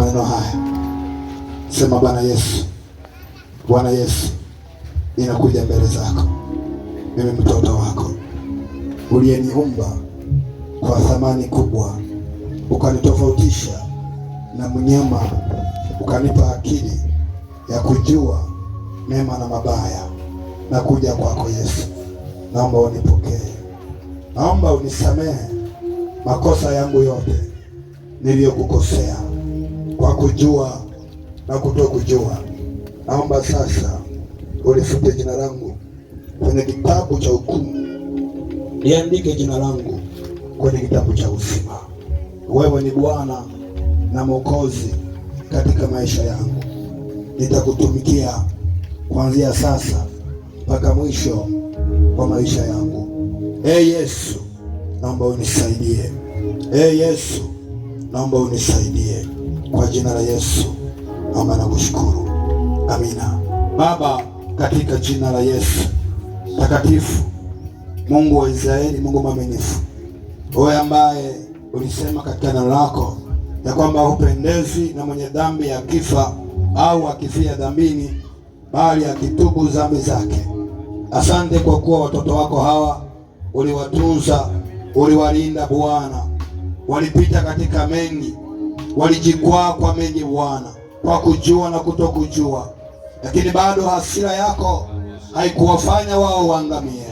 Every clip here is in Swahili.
maneno haya. Sema, Bwana Yesu, Bwana Yesu, ninakuja mbele zako. Mimi mtoto wako uliyeniumba kwa thamani kubwa, ukanitofautisha na mnyama, ukanipa akili ya kujua mema na mabaya. Na kuja kwako Yesu, naomba unipokee, naomba unisamehe makosa yangu yote niliyokukosea kwa kujua na kutokujua. Naomba sasa ulifute jina langu kwenye kitabu cha hukumu, liandike jina langu kwenye kitabu cha uzima. Wewe ni Bwana na Mwokozi katika maisha yangu. Nitakutumikia kuanzia sasa mpaka mwisho wa maisha yangu. Yesu, naomba unisaidie. Yesu, naomba unisaidie. Kwa jina la Yesu naomba na kushukuru. Amina. Baba, katika jina la Yesu takatifu, Mungu wa Israeli, Mungu mwaminifu, wewe ambaye ulisema katika neno lako ya kwamba hupendezi na mwenye dhambi akifa au akifia dhambini, bali akitubu dhambi zake. Asante kwa kuwa watoto wako hawa uliwatunza, uliwalinda Bwana. Walipita katika mengi, walijikwaa kwa mengi Bwana, kwa kujua na kutokujua, lakini bado hasira yako haikuwafanya wao waangamie,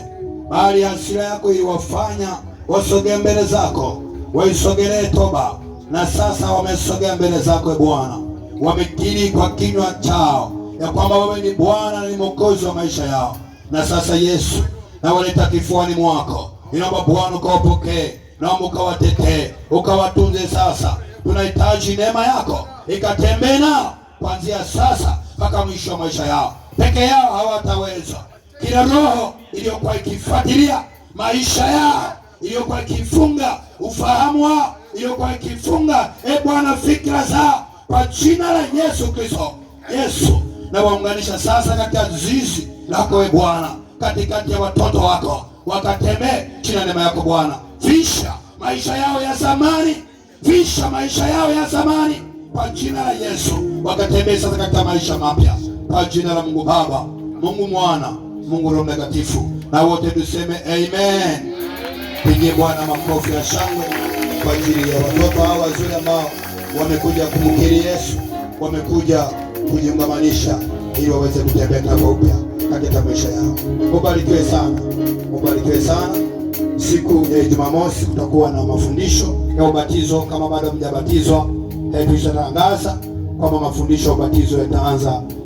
bali hasira yako iliwafanya wasogee mbele zako, waisogelee toba. Na sasa wamesogea mbele zako Bwana, wamekiri kwa kinywa chao ya kwamba wewe ni Bwana na ni Mwokozi wa maisha yao. Na sasa Yesu, na waleta kifuani mwako, inaomba Bwana ukawapokee, naomba ukawatetee, ukawatunze. Sasa tunahitaji neema yako ikatembee nao kuanzia sasa mpaka mwisho wa maisha yao. Peke yao hawataweza. Kila roho iliyokuwa ikifuatilia maisha yao, iliyokuwa ikifunga ufahamu wao, iliyokuwa ikifunga Bwana fikra zao, kwa jina la Yesu Kristo, Yesu, na waunganisha sasa katika zizi lako Bwana, katikati ya watoto wako, wakatembee chini ya neema yako Bwana. Visha maisha yao ya zamani, visha maisha yao ya zamani kwa jina la Yesu, wakatembee sasa katika maisha mapya kwa jina la Mungu Baba, Mungu Mwana, Mungu Roho Mtakatifu, na wote tuseme amen. Pigie Bwana makofi ya shangwe kwa ajili ya watoto hawa wazuri ambao wamekuja kumkiri Yesu, wamekuja kujiungamanisha ili waweze kutembea kwa upya katika maisha yao. Ubarikiwe sana, ubarikiwe sana. Siku ya Jumamosi kutakuwa na mafundisho ya ubatizo. Kama bado mjabatizwa, tulishatangaza kwamba mafundisho ya ubatizo yataanza